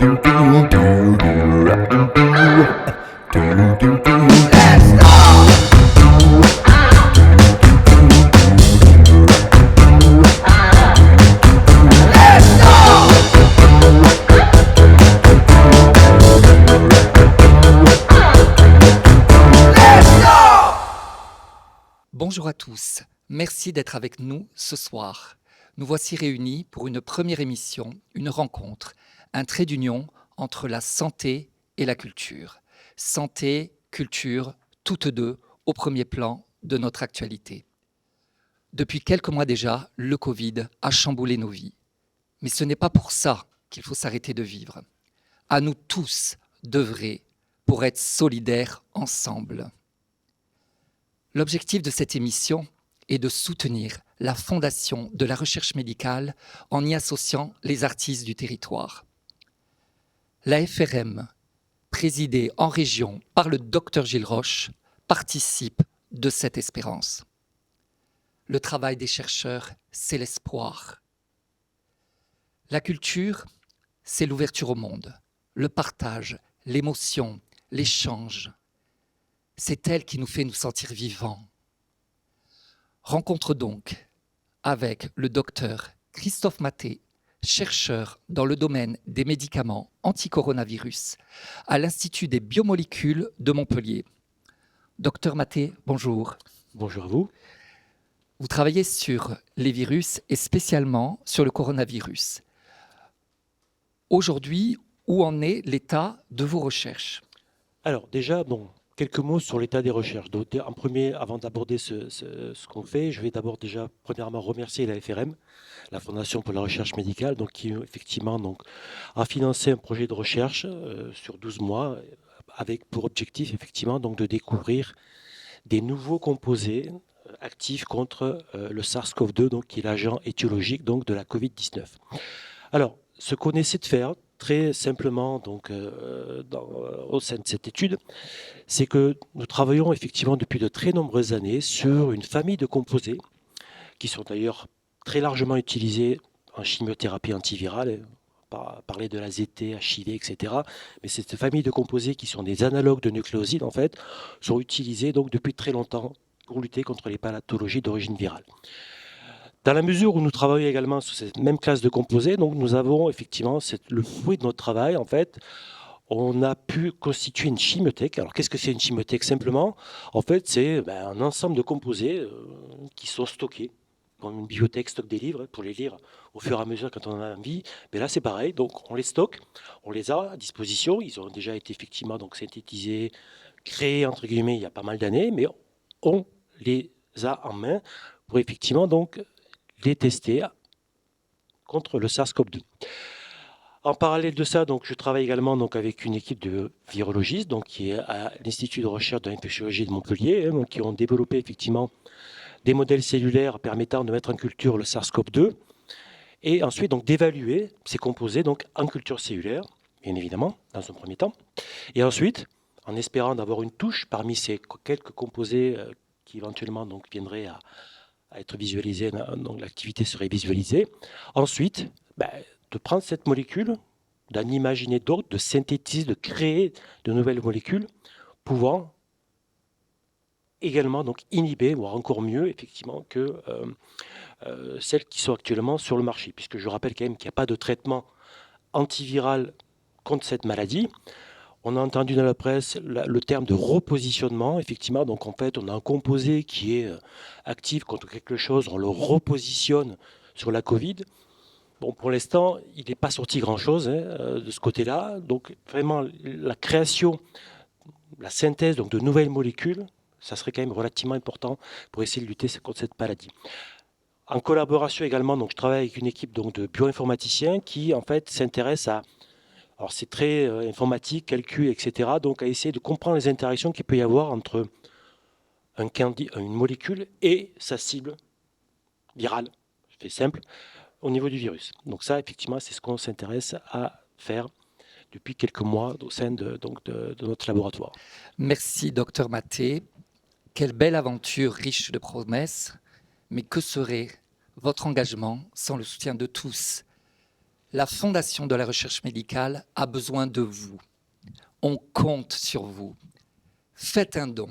Bonjour à tous, merci d'être avec nous ce soir. Nous voici réunis pour une première émission, une rencontre, un trait d'union entre la santé et la culture. Santé, culture, toutes deux au premier plan de notre actualité. Depuis quelques mois déjà, le Covid a chamboulé nos vies. Mais ce n'est pas pour ça qu'il faut s'arrêter de vivre. À nous tous d'œuvrer pour être solidaires ensemble. L'objectif de cette émission est de soutenir la Fondation de la recherche médicale en y associant les artistes du territoire. La FRM, présidée en région par le Dr Gilles Roche, participe de cette espérance. Le travail des chercheurs, c'est l'espoir. La culture, c'est l'ouverture au monde, le partage, l'émotion, l'échange. C'est elle qui nous fait nous sentir vivants. Rencontre donc avec le docteur Christophe Maté, chercheur dans le domaine des médicaments anti-coronavirus à l'Institut des biomolécules de Montpellier. Docteur Maté, bonjour. Bonjour à vous. Vous travaillez sur les virus et spécialement sur le coronavirus. Aujourd'hui, où en est l'état de vos recherches ? Alors déjà, quelques mots sur l'état des recherches. Donc, en premier, avant d'aborder ce qu'on fait, je vais d'abord déjà premièrement remercier la FRM, la Fondation pour la recherche médicale, donc, qui effectivement a financé un projet de recherche sur 12 mois avec pour objectif effectivement donc, de découvrir des nouveaux composés actifs contre le SARS-CoV-2, donc, qui est l'agent étiologique donc, de la Covid-19. Alors, ce qu'on essaie de faire très simplement au sein de cette étude, c'est que nous travaillons effectivement depuis de très nombreuses années sur une famille de composés qui sont d'ailleurs très largement utilisés en chimiothérapie antivirale, parler de la ZT, HIV, etc. Mais cette famille de composés qui sont des analogues de nucléosides, en fait, sont utilisés donc depuis très longtemps pour lutter contre les pathologies d'origine virale. Dans la mesure où nous travaillons également sur cette même classe de composés, donc nous avons effectivement le fruit de notre travail, en fait, on a pu constituer une chimiothèque. Alors qu'est-ce que c'est une chimiothèque simplement ? En fait, c'est un ensemble de composés qui sont stockés. Comme une bibliothèque stocke des livres pour les lire au fur et à mesure quand on en a envie. Mais là, c'est pareil. Donc, on les stocke, on les a à disposition. Ils ont déjà été effectivement donc synthétisés, créés entre guillemets il y a pas mal d'années, mais on les a en main pour effectivement donc les tester contre le SARS-CoV-2. En parallèle de ça, donc, je travaille également donc, avec une équipe de virologistes donc, qui est à l'Institut de recherche de l'infectiologie de Montpellier, donc, qui ont développé effectivement des modèles cellulaires permettant de mettre en culture le SARS-CoV-2 et ensuite donc, d'évaluer ces composés donc, en culture cellulaire, bien évidemment, dans un premier temps. Et ensuite, en espérant d'avoir une touche parmi ces quelques composés qui éventuellement donc, viendraient à être visualisés, donc l'activité serait visualisée. Ensuite, de prendre cette molécule, d'en imaginer d'autres, de synthétiser, de créer de nouvelles molécules pouvant également donc inhiber, voire encore mieux, effectivement, que celles qui sont actuellement sur le marché. Puisque je rappelle quand même qu'il n'y a pas de traitement antiviral contre cette maladie. On a entendu dans la presse le terme de repositionnement. Effectivement, donc en fait, on a un composé qui est actif contre quelque chose, on le repositionne sur la Covid. Bon, pour l'instant, il n'est pas sorti grand-chose de ce côté-là. Donc, vraiment, la création, la synthèse donc, de nouvelles molécules, ça serait quand même relativement important pour essayer de lutter contre cette maladie. En collaboration également, donc, je travaille avec une équipe donc, de bioinformaticiens qui, en fait, s'intéresse à... Alors, c'est très informatique, calcul, etc. Donc, à essayer de comprendre les interactions qu'il peut y avoir entre une molécule et sa cible virale. Je fais simple. Au niveau du virus. Donc ça, effectivement, c'est ce qu'on s'intéresse à faire depuis quelques mois au sein de notre laboratoire. Merci, docteur Maté. Quelle belle aventure riche de promesses, mais que serait votre engagement sans le soutien de tous ? La Fondation de la recherche médicale a besoin de vous. On compte sur vous. Faites un don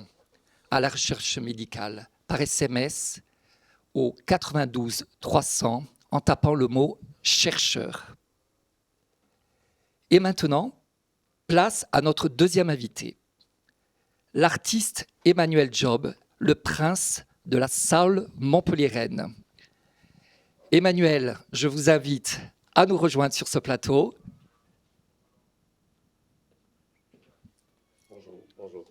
à la recherche médicale par SMS au 92 300 en tapant le mot « chercheur ». Et maintenant, place à notre deuxième invité, l'artiste Emmanuel Job, le prince de la soul montpelliéraine. Emmanuel, je vous invite à nous rejoindre sur ce plateau. Bonjour.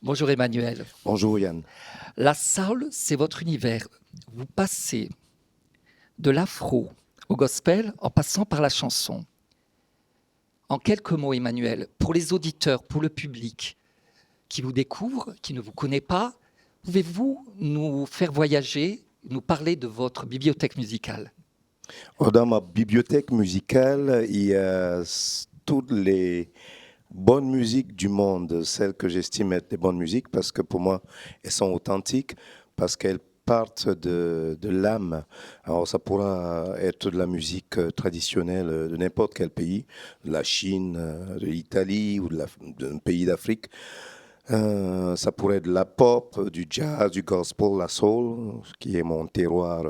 Bonjour Emmanuel. Bonjour Yann. La soul, c'est votre univers. Vous passez de l'afro au gospel en passant par la chanson. En quelques mots, Emmanuel, pour les auditeurs, pour le public qui vous découvre, qui ne vous connaît pas, pouvez-vous nous faire voyager, nous parler de votre bibliothèque musicale? Dans ma bibliothèque musicale, il y a toutes les bonnes musiques du monde, celles que j'estime être des bonnes musiques, parce que pour moi, elles sont authentiques, parce qu'elles partent de l'âme. Alors ça pourra être de la musique traditionnelle de n'importe quel pays, de la Chine, de l'Italie ou d'un pays d'Afrique. Ça pourrait être de la pop, du jazz, du gospel, la soul, qui est mon terroir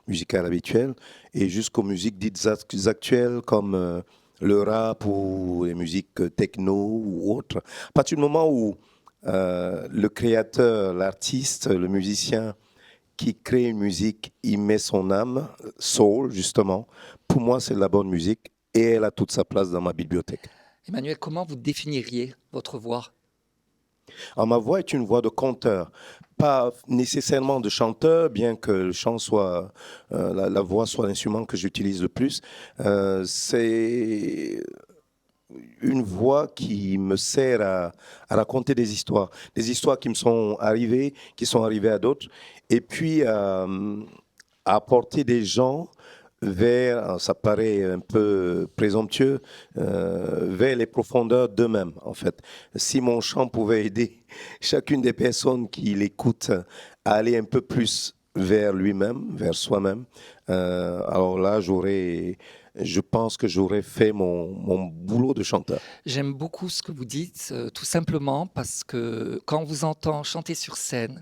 musical habituel, et jusqu'aux musiques dites actuelles comme le rap ou les musiques techno ou autres. À partir du moment où le créateur, l'artiste, le musicien qui crée une musique, il met son âme, soul justement, pour moi c'est de la bonne musique et elle a toute sa place dans ma bibliothèque. Emmanuel, comment vous définiriez votre voix? Alors, ma voix est une voix de conteur, pas nécessairement de chanteur, bien que le chant soit, la voix soit l'instrument que j'utilise le plus. C'est une voix qui me sert à raconter des histoires qui me sont arrivées, qui sont arrivées à d'autres, et puis à apporter des gens vers, ça paraît un peu présomptueux, vers les profondeurs d'eux-mêmes, en fait. Si mon chant pouvait aider chacune des personnes qui l'écoutent à aller un peu plus vers lui-même, vers soi-même, alors là, je pense que j'aurais fait mon boulot de chanteur. J'aime beaucoup ce que vous dites, tout simplement parce que quand on vous entend chanter sur scène,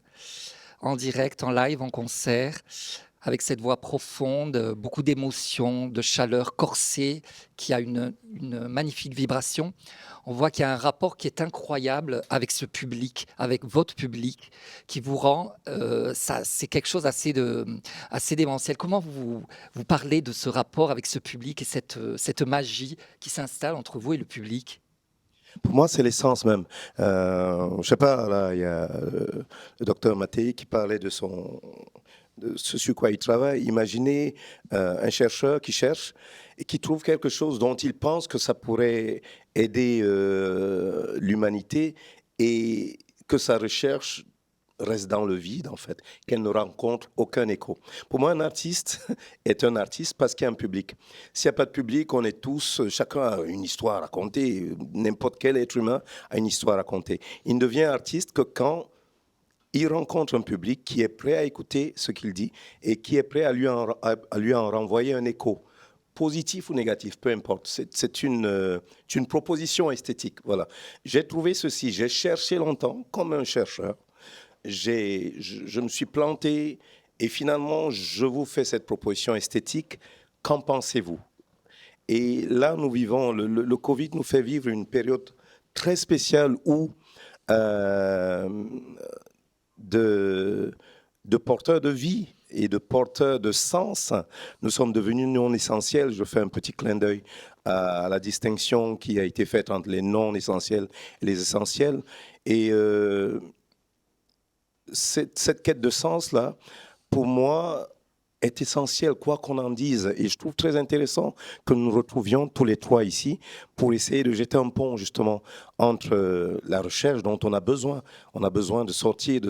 en direct, en live, en concert, avec cette voix profonde, beaucoup d'émotions, de chaleur corsée, qui a une magnifique vibration. On voit qu'il y a un rapport qui est incroyable avec ce public, avec votre public, qui vous rend, c'est quelque chose assez démentiel. Comment vous parlez de ce rapport avec ce public et cette magie qui s'installe entre vous et le public? Pour moi, c'est l'essence même. Je sais pas, là, il y a le docteur Mattei qui parlait de ce sur quoi il travaille. Imaginez un chercheur qui cherche et qui trouve quelque chose dont il pense que ça pourrait aider l'humanité et que sa recherche reste dans le vide, en fait, qu'elle ne rencontre aucun écho. Pour moi, un artiste est un artiste parce qu'il y a un public. S'il n'y a pas de public, on est tous, chacun a une histoire à raconter, n'importe quel être humain a une histoire à raconter. Il ne devient artiste que quand il rencontre un public qui est prêt à écouter ce qu'il dit et qui est prêt à lui en renvoyer un écho, positif ou négatif, peu importe. C'est une proposition esthétique. Voilà. J'ai trouvé ceci, j'ai cherché longtemps comme un chercheur. Je me suis planté et finalement, je vous fais cette proposition esthétique. Qu'en pensez-vous? Et là, nous vivons, le Covid nous fait vivre une période très spéciale où de porteurs de vie et de porteurs de sens, nous sommes devenus non essentiels. Je fais un petit clin d'œil à la distinction qui a été faite entre les non essentiels et les essentiels. Et cette quête de sens-là, pour moi, est essentielle, quoi qu'on en dise. Et je trouve très intéressant que nous nous retrouvions tous les trois ici pour essayer de jeter un pont, justement, entre la recherche dont on a besoin. On a besoin de sortir de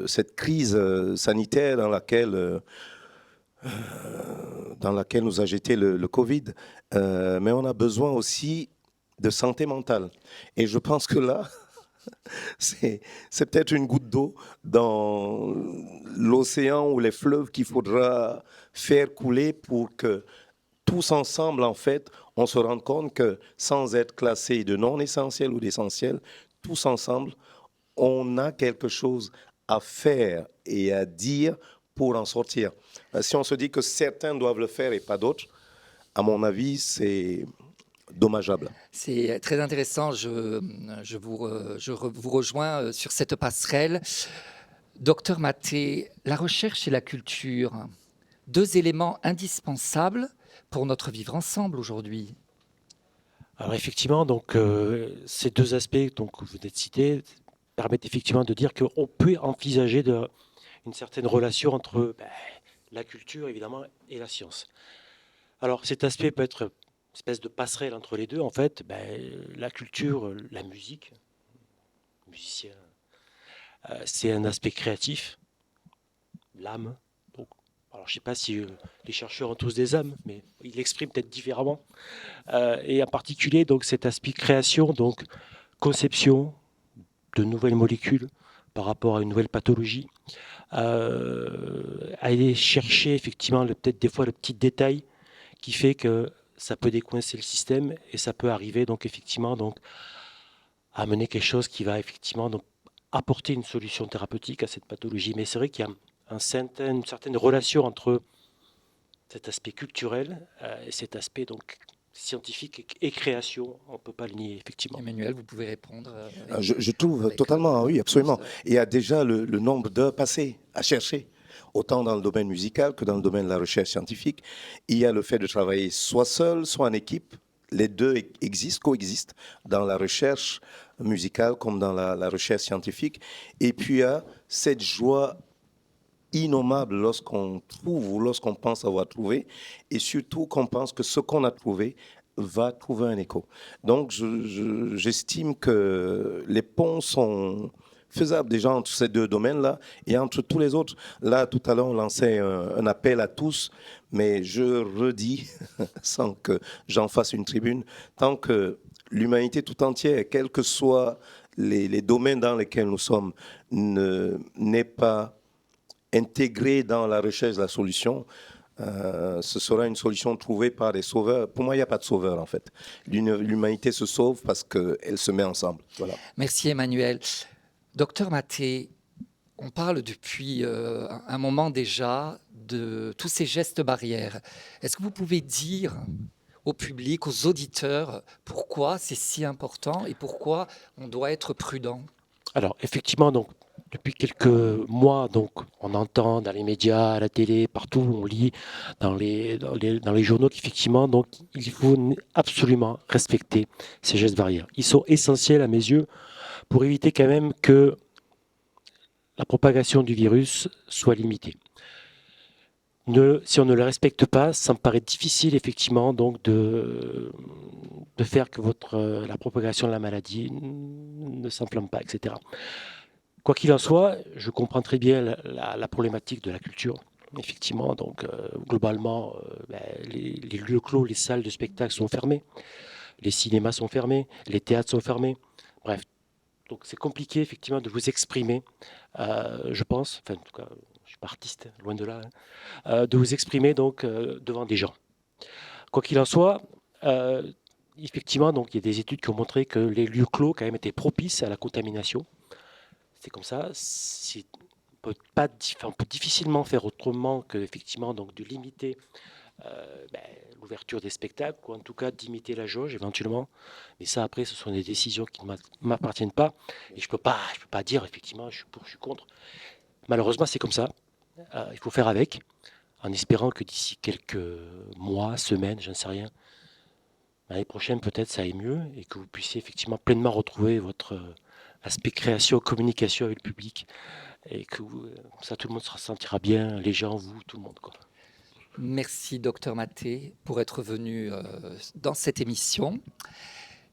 cette crise sanitaire dans laquelle nous a jeté le Covid. Mais on a besoin aussi de santé mentale. Et je pense que là, c'est peut-être une goutte d'eau dans l'océan ou les fleuves qu'il faudra faire couler pour que tous ensemble, en fait, on se rende compte que sans être classé de non essentiel ou d'essentiel, tous ensemble, on a quelque chose à faire et à dire pour en sortir. Si on se dit que certains doivent le faire et pas d'autres, à mon avis, c'est dommageable. C'est très intéressant. Vous rejoins sur cette passerelle. Docteur Maté, la recherche et la culture, deux éléments indispensables pour notre vivre ensemble aujourd'hui. Alors effectivement, donc, ces deux aspects donc, que vous venez de citer permettent effectivement de dire qu'on peut envisager une certaine relation entre la culture, évidemment, et la science. Alors cet aspect peut être une espèce de passerelle entre les deux. En fait, la culture, la musique, musicien, c'est un aspect créatif, l'âme. Donc, alors je ne sais pas si les chercheurs ont tous des âmes, mais ils l'expriment peut-être différemment. Et en particulier, donc, cet aspect création, donc conception de nouvelles molécules par rapport à une nouvelle pathologie, aller chercher effectivement peut-être des fois le petit détail qui fait que ça peut décoincer le système et ça peut arriver donc effectivement donc à amener quelque chose qui va effectivement donc apporter une solution thérapeutique à cette pathologie. Mais c'est vrai qu'il y a une certaine relation entre cet aspect culturel et cet aspect donc scientifique et création, on ne peut pas le nier, effectivement. Emmanuel, vous pouvez répondre. Je trouve totalement, oui, absolument. Il y a déjà le nombre d'heures passées à chercher, autant dans le domaine musical que dans le domaine de la recherche scientifique. Il y a le fait de travailler soit seul, soit en équipe. Les deux coexistent dans la recherche musicale comme dans la recherche scientifique. Et puis il y a cette joie innommable lorsqu'on trouve ou lorsqu'on pense avoir trouvé, et surtout qu'on pense que ce qu'on a trouvé va trouver un écho. Donc j'estime que les ponts sont faisables déjà entre ces deux domaines-là et entre tous les autres. Là, tout à l'heure, on lançait un appel à tous, mais je redis, sans que j'en fasse une tribune, tant que l'humanité tout entière, quels que soient les domaines dans lesquels nous sommes, n'est pas intégré dans la recherche de la solution, ce sera une solution trouvée par des sauveurs. Pour moi, il n'y a pas de sauveur, en fait. L'humanité se sauve parce qu'elle se met ensemble. Voilà. Merci Emmanuel. Docteur Maté, on parle depuis un moment déjà de tous ces gestes barrières. Est-ce que vous pouvez dire au public, aux auditeurs, pourquoi c'est si important et pourquoi on doit être prudent? Alors, effectivement, donc, depuis quelques mois, donc, on entend dans les médias, à la télé, partout, on lit dans les journaux qu'effectivement, donc, il faut absolument respecter ces gestes barrières. Ils sont essentiels à mes yeux pour éviter quand même que la propagation du virus soit limitée. Si on ne le respecte pas, ça me paraît difficile effectivement donc de faire que la propagation de la maladie ne s'enflamme pas, etc. Quoi qu'il en soit, je comprends très bien la problématique de la culture. Effectivement, donc globalement, les lieux clos, les salles de spectacle sont fermées, les cinémas sont fermés, les théâtres sont fermés. Bref, donc c'est compliqué effectivement de vous exprimer, je pense, enfin en tout cas, je suis pas artiste, loin de là, de vous exprimer donc devant des gens. Quoi qu'il en soit, effectivement, donc il y a des études qui ont montré que les lieux clos quand même étaient propices à la contamination. C'est comme ça. On peut difficilement faire autrement que effectivement donc de limiter l'ouverture des spectacles, ou en tout cas d'imiter la jauge éventuellement. Mais ça, après, ce sont des décisions qui ne m'appartiennent pas. Et je peux pas dire effectivement je suis pour, je suis contre. Malheureusement, c'est comme ça. Il faut faire avec, en espérant que d'ici quelques mois, semaines, je ne sais rien, l'année prochaine peut-être ça aille mieux et que vous puissiez effectivement pleinement retrouver votre aspect création, communication avec le public et que ça tout le monde se sentira bien, les gens, vous, tout le monde, quoi. Merci docteur Maté pour être venu dans cette émission.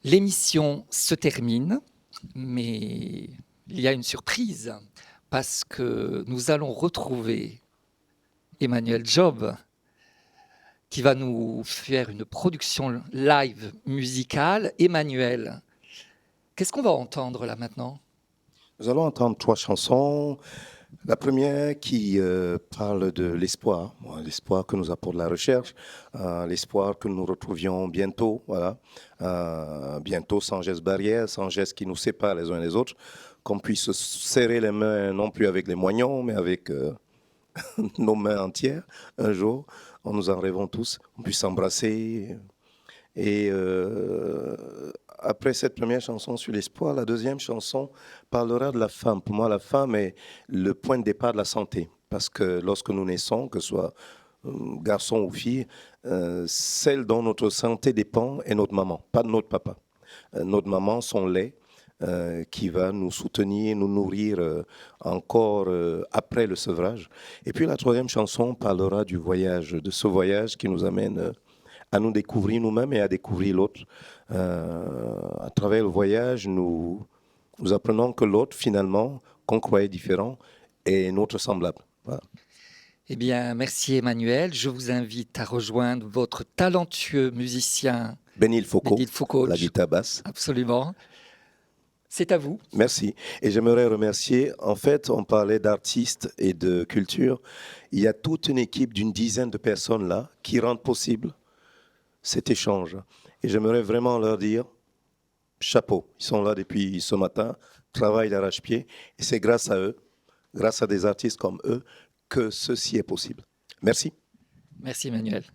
L'émission se termine, mais il y a une surprise parce que nous allons retrouver Emmanuel Job qui va nous faire une production live musicale. Emmanuel, Qu'est-ce qu'on va entendre là maintenant? Nous allons entendre 3 chansons. La première qui parle de l'espoir, l'espoir que nous apporte la recherche, l'espoir que nous retrouvions bientôt, voilà, bientôt sans gestes barrières, sans gestes qui nous séparent les uns les autres, qu'on puisse se serrer les mains non plus avec les moignons, mais avec nos mains entières. Un jour, nous en rêvons tous, on puisse s'embrasser. Et après cette première chanson sur l'espoir, la deuxième chanson parlera de la femme. Pour moi, la femme est le point de départ de la santé. Parce que lorsque nous naissons, que ce soit garçon ou fille, celle dont notre santé dépend est notre maman, pas de notre papa. Notre maman, son lait, qui va nous soutenir, nous nourrir encore après le sevrage. Et puis la troisième chanson parlera du voyage, de ce voyage qui nous amène à nous découvrir nous-mêmes et à découvrir l'autre. À travers le voyage, nous apprenons que l'autre, finalement, qu'on croyait différent, est notre semblable. Voilà. Eh bien, merci Emmanuel. Je vous invite à rejoindre votre talentueux musicien Benil Foucault, la Je- guitare basse. Absolument. C'est à vous. Merci. Et j'aimerais remercier, en fait, on parlait d'artistes et de culture. Il y a toute une équipe d'une dizaine de personnes là qui rendent possible cet échange. Et j'aimerais vraiment leur dire chapeau. Ils sont là depuis ce matin, travaillent d'arrache-pied. Et c'est grâce à eux, grâce à des artistes comme eux, que ceci est possible. Merci. Merci Emmanuel.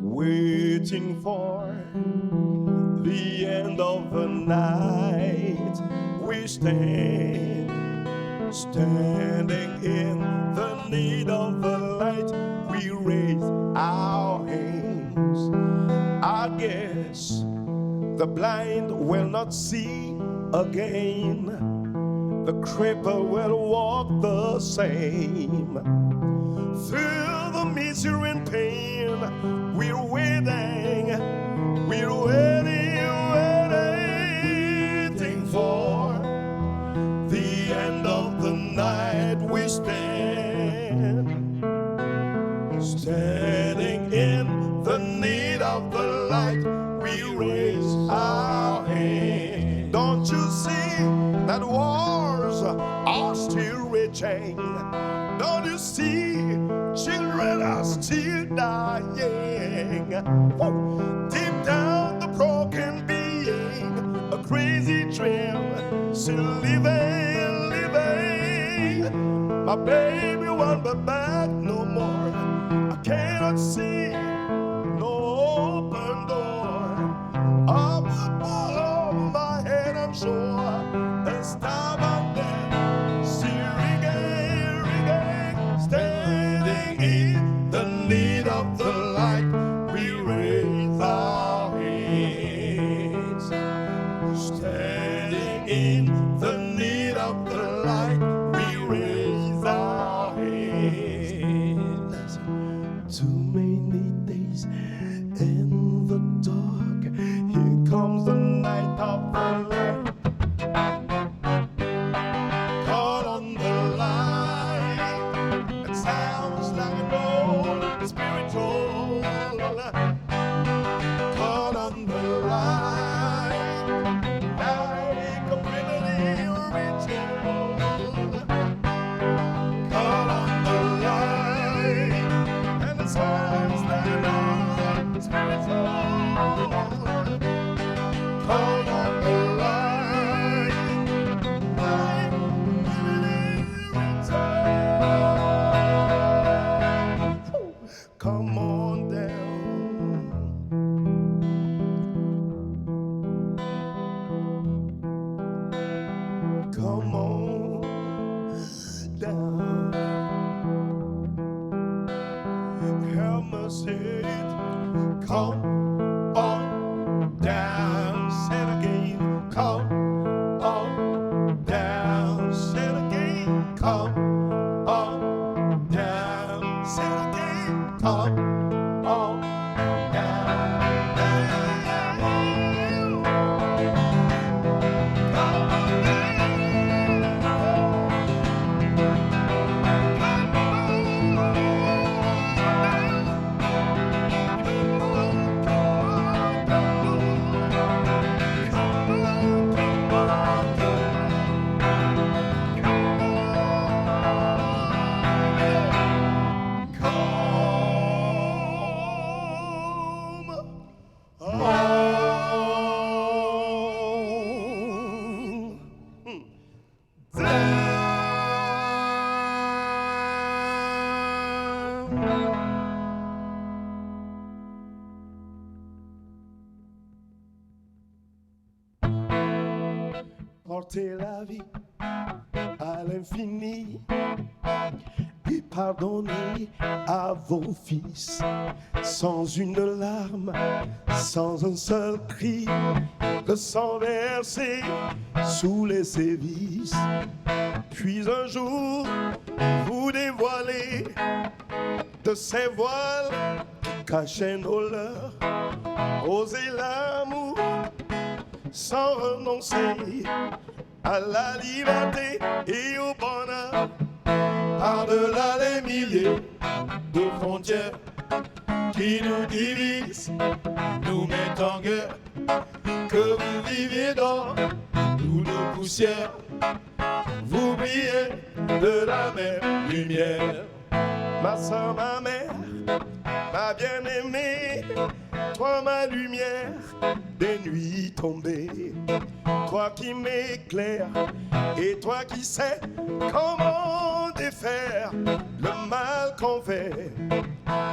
Waiting for the end of the night, we stand, standing in the need of the light. We raise our hands. I guess the blind will not see again. The cripple will walk the same. Through the misery and pain, we're waiting for the end of the night. We stand, standing in the need of the light. We raise our hand. Don't you see that wars are still raging? Don't you see children are still dying? Woo! Deep down the broken being, a crazy dream, still living. My baby won't be back no more. I cannot see no open door. Up above my head I'm sure the star out there still ringing, standing in the need of the light. We raise our hands, standing in the need of the light. We raise our hands. Too many days in the dark. Here comes the night of the light. Call on the light. It sounds like an old spiritual. Call on the light, like a primitive ritual. Call on the light, and it sounds like an old spiritual. Call on the light, like a primitive ritual. Come on down. Come on down. Help me say it. Come on down. Say it again. Come on down. Say it again. Come on down. Say it again. Come on down. Come on down. portez la vie à l'infini et pardonnez à vos fils sans une larme, sans un seul cri, le sang versé sous les sévices. Puis un jour, vous dévoilez de ces voiles qui cachaient nos leurs. Osez l'amour sans renoncer à la liberté et au bonheur. Par-delà les milliers de frontières qui nous divisent, nous mettent en guerre. Que vous viviez dans ou de poussière, vous brillez de la même lumière. Ma soeur, ma mère, ma bien-aimée, toi ma lumière des nuits tombées, toi qui m'éclaires et toi qui sais comment défaire le mal qu'on fait.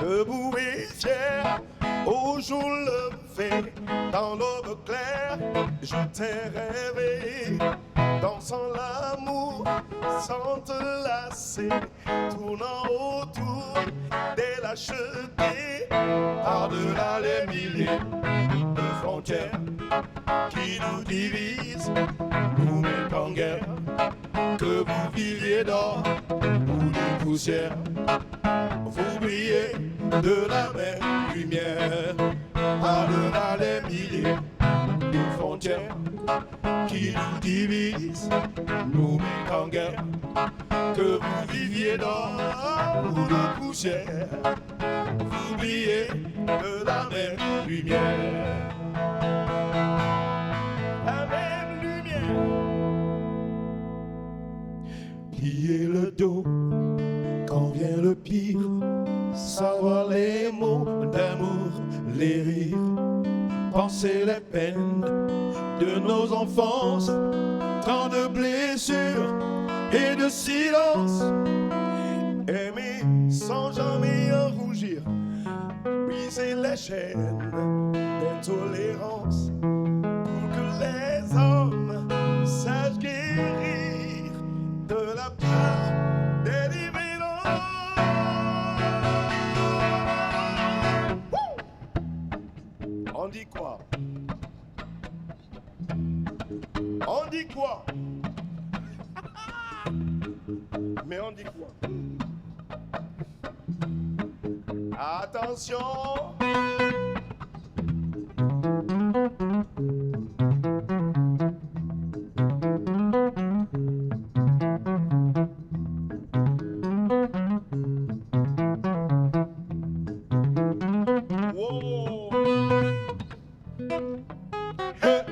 Debout et fier, au jour levé, dans l'aube claire, je t'ai rêvé, dansant l'amour sans te lasser, tournant autour des lâchetés, par-delà les milliers de frontières qui nous divisent, nous mettent en guerre. Que vous viviez d'or ou de poussière, vous brillez de la même lumière. Par-delà les milliers de frontières qui nous divisent, nous mettent en guerre. Que vous viviez d'or ou de poussière, vous brillez de la même lumière. La même lumière. Plier le dos quand vient le pire, savoir les mots d'amour, les rires, penser les peines de nos enfances, tant de blessures et de silence. Aimer sans jamais en rougir, briser les chaînes d'intolérance, pour que les hommes sachent guérir de la peur des dividendes. On dit quoi? On dit quoi? Mais on dit quoi? Attention! Whoa! Hey!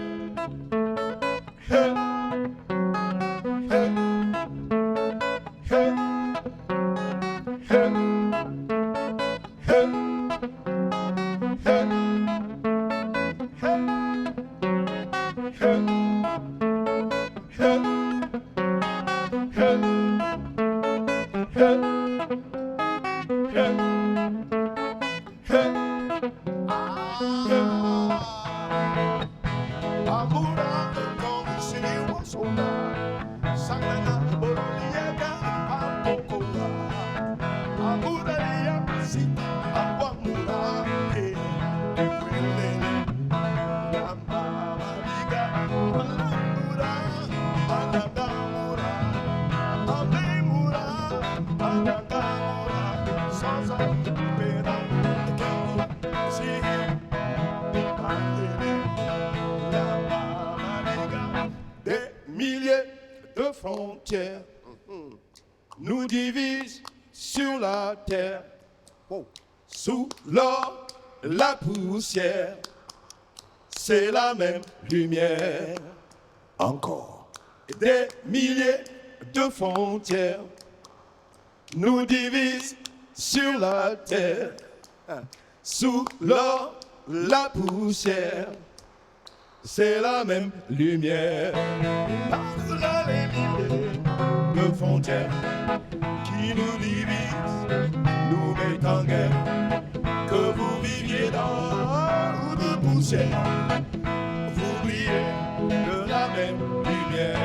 Hey! Hey! Hey! Hey! Hey! Des milliers de frontières nous divisent sur la terre. Sous l'or, la poussière, c'est la même lumière. Encore des milliers de frontières nous divisent sur la terre. Sous l'or, la poussière, c'est la même lumière. Par-delà les milliers de frontières qui nous divisent, nous mettent en guerre. Que vous viviez dans ou de poussière, vous brillez de la même lumière.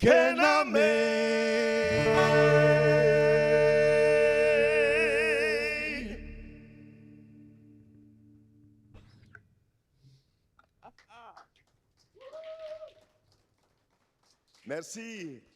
Can I make Merci.